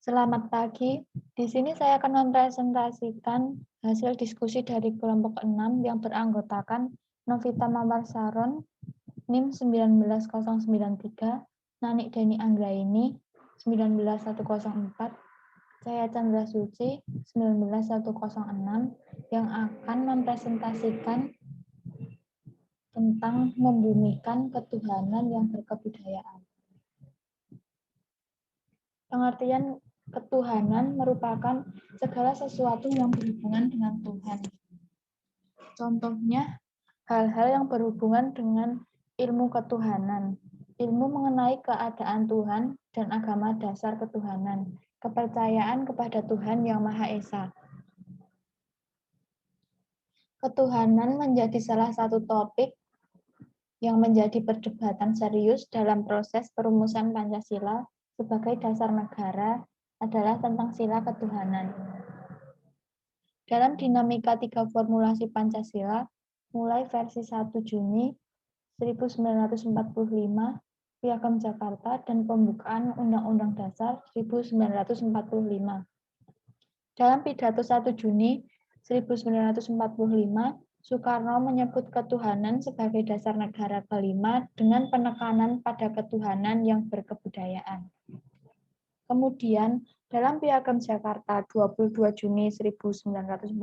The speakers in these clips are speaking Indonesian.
Selamat pagi. Di sini saya akan mempresentasikan hasil diskusi dari kelompok 6 yang beranggotakan Novita Mawar Saron, NIM 19093, Nanik Deni Anggraini 19104, Cahaya Chandra Suci 19106 yang akan mempresentasikan tentang membumikan ketuhanan yang berkebudayaan. Pengertian ketuhanan merupakan segala sesuatu yang berhubungan dengan Tuhan. Contohnya, hal-hal yang berhubungan dengan ilmu ketuhanan, ilmu mengenai keadaan Tuhan dan agama dasar ketuhanan, kepercayaan kepada Tuhan Yang Maha Esa. Ketuhanan menjadi salah satu topik yang menjadi perdebatan serius dalam proses perumusan Pancasila sebagai dasar negara adalah tentang sila ketuhanan. Dalam dinamika 3 formulasi Pancasila, mulai versi 1 Juni 1945, Piagam Jakarta, dan pembukaan Undang-Undang Dasar 1945. Dalam pidato 1 Juni 1945, Soekarno menyebut ketuhanan sebagai dasar negara kelima dengan penekanan pada ketuhanan yang berkebudayaan. Kemudian, dalam Piagam Jakarta 22 Juni 1945,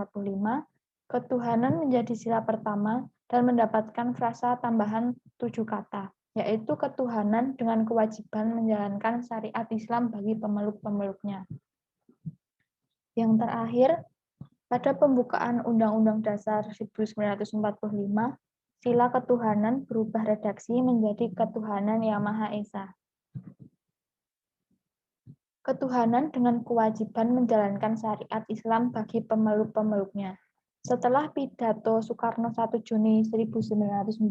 ketuhanan menjadi sila pertama dan mendapatkan frasa tambahan 7 kata, yaitu ketuhanan dengan kewajiban menjalankan syariat Islam bagi pemeluk-pemeluknya. Yang terakhir, pada pembukaan Undang-Undang Dasar 1945, sila ketuhanan berubah redaksi menjadi ketuhanan Yang Maha Esa. Ketuhanan dengan kewajiban menjalankan syariat Islam bagi pemeluk-pemeluknya. Setelah pidato Soekarno 1 Juni 1945,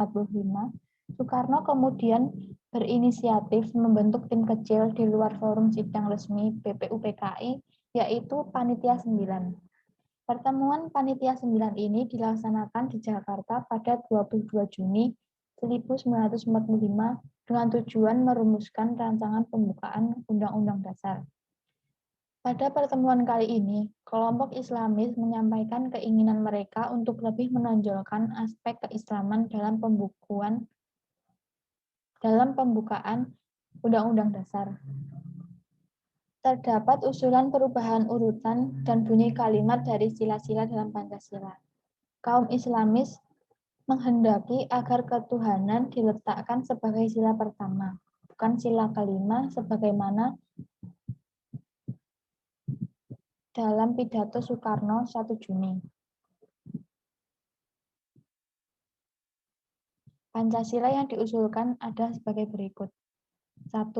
Soekarno kemudian berinisiatif membentuk tim kecil di luar forum sidang resmi BPUPKI, yaitu Panitia 9. Pertemuan Panitia 9 ini dilaksanakan di Jakarta pada 22 Juni 1945 dengan tujuan merumuskan rancangan pembukaan Undang-Undang Dasar. Pada pertemuan kali ini, kelompok Islamis menyampaikan keinginan mereka untuk lebih menonjolkan aspek keislaman dalam pembukaan Undang-Undang Dasar. Terdapat usulan perubahan urutan dan bunyi kalimat dari sila-sila dalam Pancasila. Kaum Islamis menghendaki agar ketuhanan diletakkan sebagai sila pertama, bukan sila kelima sebagaimana dalam pidato Soekarno 1 Juni. Pancasila yang diusulkan ada sebagai berikut. 1.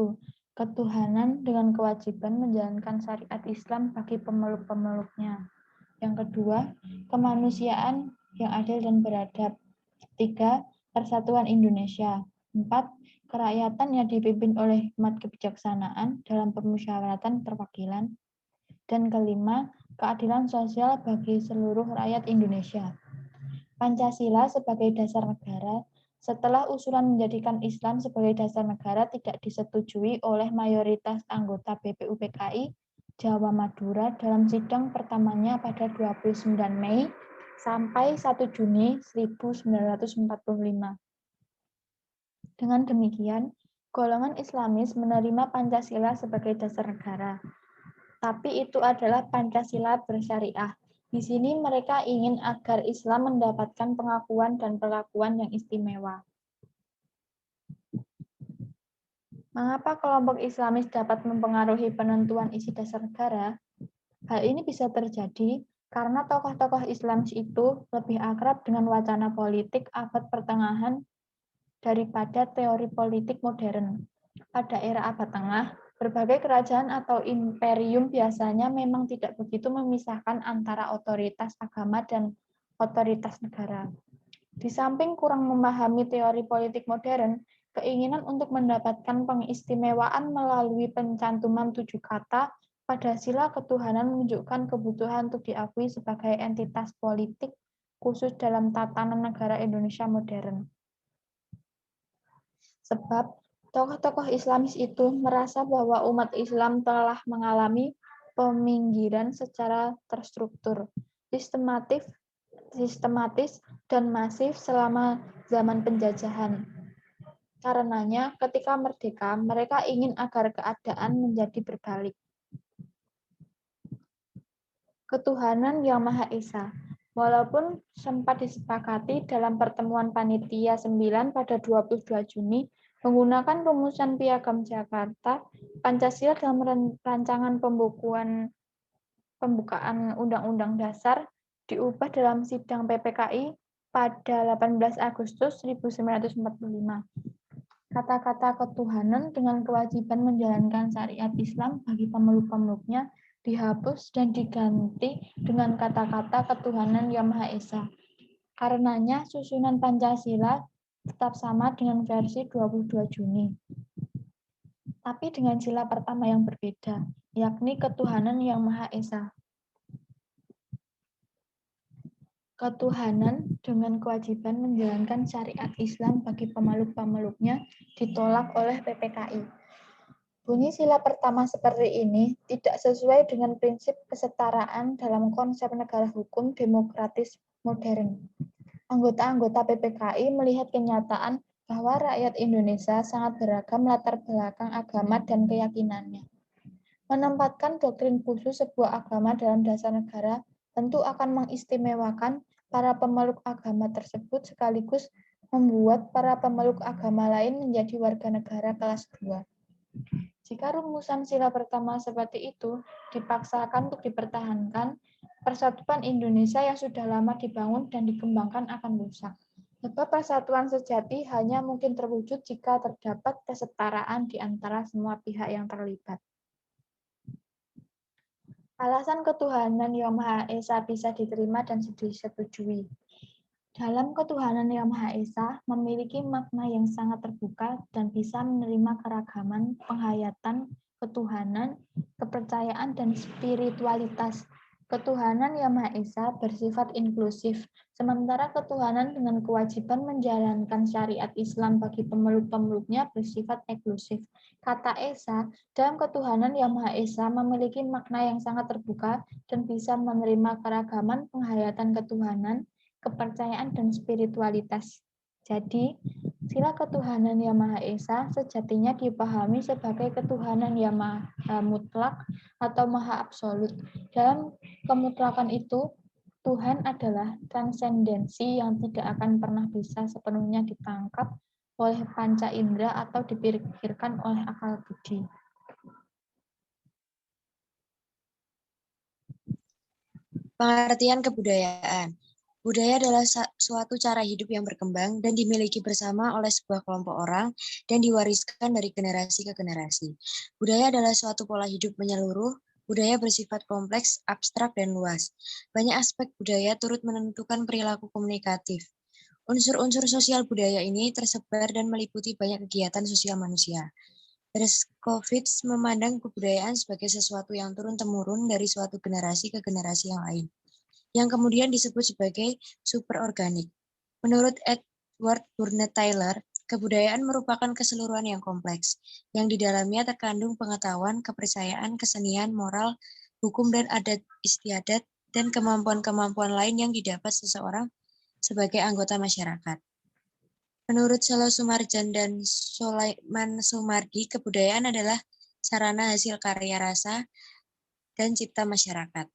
Ketuhanan dengan kewajiban menjalankan syariat Islam bagi pemeluk-pemeluknya. Yang kedua, kemanusiaan yang adil dan beradab. 3. Persatuan Indonesia. 4. Kerakyatan yang dipimpin oleh hikmat kebijaksanaan dalam permusyawaratan perwakilan. Dan kelima, keadilan sosial bagi seluruh rakyat Indonesia. Pancasila sebagai dasar negara. Setelah usulan menjadikan Islam sebagai dasar negara tidak disetujui oleh mayoritas anggota BPUPKI Jawa Madura dalam sidang pertamanya pada 29 Mei sampai 1 Juni 1945. Dengan demikian, golongan Islamis menerima Pancasila sebagai dasar negara. Tapi itu adalah Pancasila bersyariah. Di sini mereka ingin agar Islam mendapatkan pengakuan dan perlakuan yang istimewa. Mengapa kelompok Islamis dapat mempengaruhi penentuan isi dasar negara? Hal ini bisa terjadi karena tokoh-tokoh Islamis itu lebih akrab dengan wacana politik abad pertengahan daripada teori politik modern. Pada era abad tengah, berbagai kerajaan atau imperium biasanya memang tidak begitu memisahkan antara otoritas agama dan otoritas negara. Di samping kurang memahami teori politik modern, keinginan untuk mendapatkan pengistimewaan melalui pencantuman 7 kata pada sila ketuhanan menunjukkan kebutuhan untuk diakui sebagai entitas politik khusus dalam tatanan negara Indonesia modern. Sebab Tokoh-tokoh Islamis itu merasa bahwa umat Islam telah mengalami peminggiran secara terstruktur, sistematis, dan masif selama zaman penjajahan. Karenanya, ketika merdeka, mereka ingin agar keadaan menjadi berbalik. Ketuhanan Yang Maha Esa. Walaupun sempat disepakati dalam pertemuan Panitia 9 pada 22 Juni, menggunakan rumusan Piagam Jakarta, Pancasila dalam rancangan pembukaan Undang-Undang Dasar diubah dalam sidang PPKI pada 18 Agustus 1945. Kata-kata ketuhanan dengan kewajiban menjalankan syariat Islam bagi pemeluk-pemeluknya dihapus dan diganti dengan kata-kata ketuhanan Yang Maha Esa. Karenanya susunan Pancasila tetap sama dengan versi 22 Juni. Tapi dengan sila pertama yang berbeda, yakni ketuhanan Yang Maha Esa. Ketuhanan dengan kewajiban menjalankan syariat Islam bagi pemeluk-pemeluknya ditolak oleh PPKI. Bunyi sila pertama seperti ini tidak sesuai dengan prinsip kesetaraan dalam konsep negara hukum demokratis modern. Anggota-anggota PPKI melihat kenyataan bahwa rakyat Indonesia sangat beragam latar belakang agama dan keyakinannya. Menempatkan doktrin khusus sebuah agama dalam dasar negara tentu akan mengistimewakan para pemeluk agama tersebut sekaligus membuat para pemeluk agama lain menjadi warga negara kelas 2. Jika rumusan sila pertama seperti itu dipaksakan untuk dipertahankan, persatuan Indonesia yang sudah lama dibangun dan dikembangkan akan rusak. Sebab persatuan sejati hanya mungkin terwujud jika terdapat kesetaraan di antara semua pihak yang terlibat. Alasan ketuhanan Yang Maha Esa bisa diterima dan disetujui. Dalam ketuhanan Yang Maha Esa memiliki makna yang sangat terbuka dan bisa menerima keragaman penghayatan ketuhanan, kepercayaan, dan spiritualitas. Ketuhanan Yang Maha Esa bersifat inklusif, sementara ketuhanan dengan kewajiban menjalankan syariat Islam bagi pemeluk-pemeluknya bersifat eksklusif. Kata Esa dalam ketuhanan Yang Maha Esa memiliki makna yang sangat terbuka dan bisa menerima keragaman penghayatan ketuhanan, kepercayaan, dan spiritualitas. Jadi, sila ketuhanan Yang Maha Esa sejatinya dipahami sebagai ketuhanan yang maha mutlak atau maha absolut. Dalam kemutlakan itu, Tuhan adalah transendensi yang tidak akan pernah bisa sepenuhnya ditangkap oleh panca indera atau dipikirkan oleh akal budi. Pengertian kebudayaan. Budaya adalah suatu cara hidup yang berkembang dan dimiliki bersama oleh sebuah kelompok orang dan diwariskan dari generasi ke generasi. Budaya adalah suatu pola hidup menyeluruh. Budaya bersifat kompleks, abstrak, dan luas. Banyak aspek budaya turut menentukan perilaku komunikatif. Unsur-unsur sosial budaya ini tersebar dan meliputi banyak kegiatan sosial manusia. Dershowitz memandang kebudayaan sebagai sesuatu yang turun-temurun dari suatu generasi ke generasi yang lain, yang kemudian disebut sebagai superorganik. Menurut Edward Burnett Taylor, kebudayaan merupakan keseluruhan yang kompleks, yang di dalamnya terkandung pengetahuan, kepercayaan, kesenian, moral, hukum dan adat istiadat, dan kemampuan-kemampuan lain yang didapat seseorang sebagai anggota masyarakat. Menurut Solo Sumarjan dan Sulaiman Sumardi, kebudayaan adalah sarana hasil karya rasa dan cipta masyarakat.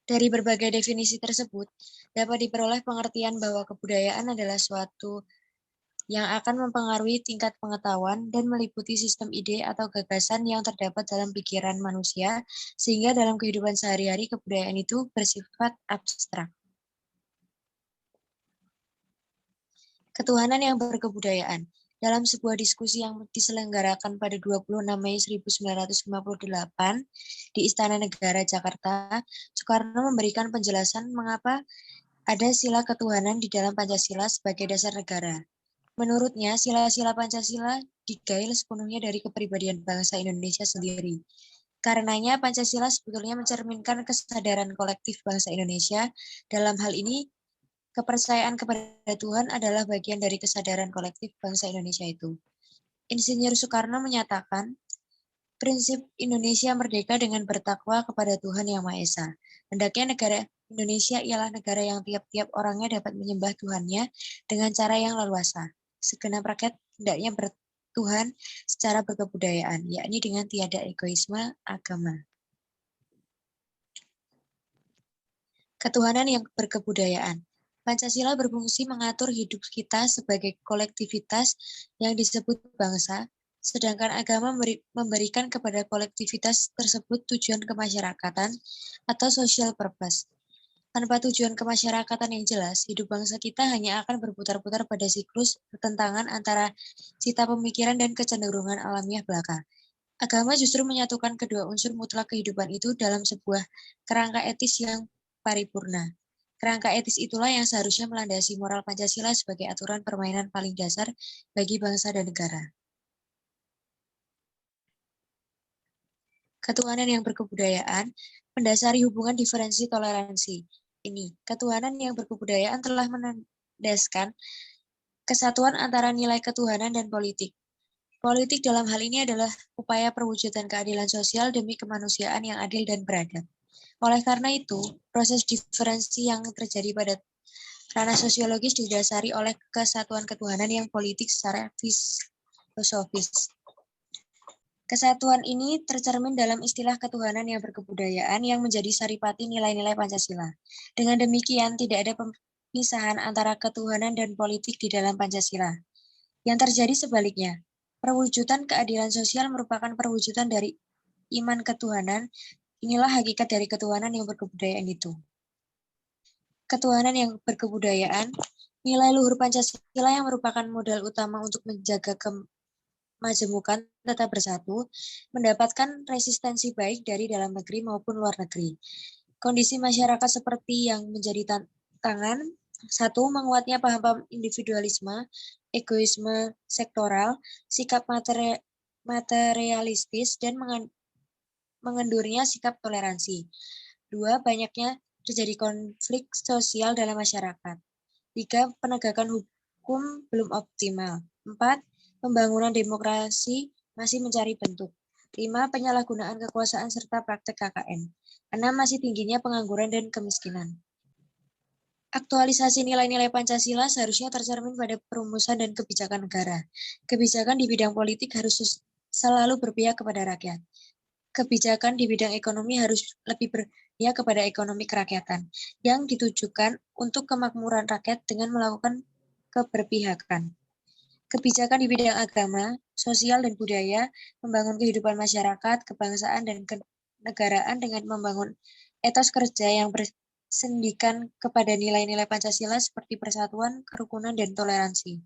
Dari berbagai definisi tersebut, dapat diperoleh pengertian bahwa kebudayaan adalah suatu yang akan mempengaruhi tingkat pengetahuan dan meliputi sistem ide atau gagasan yang terdapat dalam pikiran manusia, sehingga dalam kehidupan sehari-hari kebudayaan itu bersifat abstrak. Ketuhanan yang berkebudayaan. Dalam sebuah diskusi yang diselenggarakan pada 26 Mei 1958 di Istana Negara, Jakarta, Soekarno memberikan penjelasan mengapa ada sila ketuhanan di dalam Pancasila sebagai dasar negara. Menurutnya, sila-sila Pancasila digail sepenuhnya dari kepribadian bangsa Indonesia sendiri. Karenanya, Pancasila sebetulnya mencerminkan kesadaran kolektif bangsa Indonesia. Dalam hal ini, Kepercayaan kepada Tuhan adalah bagian dari kesadaran kolektif bangsa Indonesia itu. Insinyur Soekarno menyatakan, prinsip Indonesia merdeka dengan bertakwa kepada Tuhan Yang Maha Esa. Hendaknya negara Indonesia ialah negara yang tiap-tiap orangnya dapat menyembah Tuhannya dengan cara yang leluasa. Segenap rakyat hendaknya bertuhan secara berkebudayaan, yakni dengan tiada egoisme agama. Ketuhanan yang berkebudayaan. Pancasila berfungsi mengatur hidup kita sebagai kolektivitas yang disebut bangsa, sedangkan agama memberikan kepada kolektivitas tersebut tujuan kemasyarakatan atau social purpose. Tanpa tujuan kemasyarakatan yang jelas, hidup bangsa kita hanya akan berputar-putar pada siklus pertentangan antara cita pemikiran dan kecenderungan alamiah belaka. Agama justru menyatukan kedua unsur mutlak kehidupan itu dalam sebuah kerangka etis yang paripurna. Kerangka etis itulah yang seharusnya melandasi moral Pancasila sebagai aturan permainan paling dasar bagi bangsa dan negara. Ketuhanan yang berkebudayaan mendasari hubungan diferensi toleransi. Ini, ketuhanan yang berkebudayaan telah menandaskan kesatuan antara nilai ketuhanan dan politik. Politik dalam hal ini adalah upaya perwujudan keadilan sosial demi kemanusiaan yang adil dan beradab. Oleh karena itu, proses diferensi yang terjadi pada ranah sosiologis didasari oleh kesatuan ketuhanan yang politik secara filosofis. Kesatuan ini tercermin dalam istilah ketuhanan yang berkebudayaan yang menjadi saripati nilai-nilai Pancasila. Dengan demikian, tidak ada pemisahan antara ketuhanan dan politik di dalam Pancasila. Yang terjadi sebaliknya, perwujudan keadilan sosial merupakan perwujudan dari iman ketuhanan. Inilah hakikat dari ketuhanan yang berkebudayaan itu. Ketuhanan yang berkebudayaan, nilai luhur Pancasila yang merupakan modal utama untuk menjaga kemajemukan tetap bersatu, mendapatkan resistensi baik dari dalam negeri maupun luar negeri. Kondisi masyarakat seperti yang menjadi tantangan, satu, menguatnya paham-paham individualisme, egoisme sektoral, sikap materialistis, dan mengendurnya sikap toleransi. Dua, banyaknya terjadi konflik sosial dalam masyarakat. Tiga, penegakan hukum belum optimal. Empat, pembangunan demokrasi masih mencari bentuk. 5. Penyalahgunaan kekuasaan serta praktek KKN. 6. Masih tingginya pengangguran dan kemiskinan. Aktualisasi nilai-nilai Pancasila seharusnya tercermin pada perumusan dan kebijakan negara. Kebijakan di bidang politik harus selalu berpihak kepada rakyat. Kebijakan di bidang ekonomi harus lebih berpihak kepada ekonomi kerakyatan, yang ditujukan untuk kemakmuran rakyat dengan melakukan keberpihakan. Kebijakan di bidang agama, sosial, dan budaya, membangun kehidupan masyarakat, kebangsaan, dan kenegaraan dengan membangun etos kerja yang bersendikan kepada nilai-nilai Pancasila seperti persatuan, kerukunan, dan toleransi.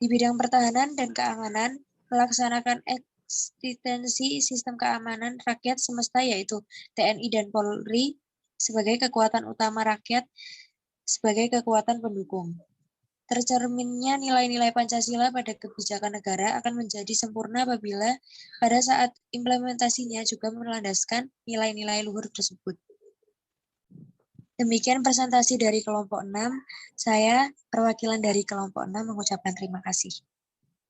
Di bidang pertahanan dan keamanan, melaksanakan eksistensi sistem keamanan rakyat semesta yaitu TNI dan Polri sebagai kekuatan utama rakyat, sebagai kekuatan pendukung. Tercerminnya nilai-nilai Pancasila pada kebijakan negara akan menjadi sempurna apabila pada saat implementasinya juga melandaskan nilai-nilai luhur tersebut. Demikian presentasi dari kelompok 6. Saya, perwakilan dari kelompok 6, mengucapkan terima kasih.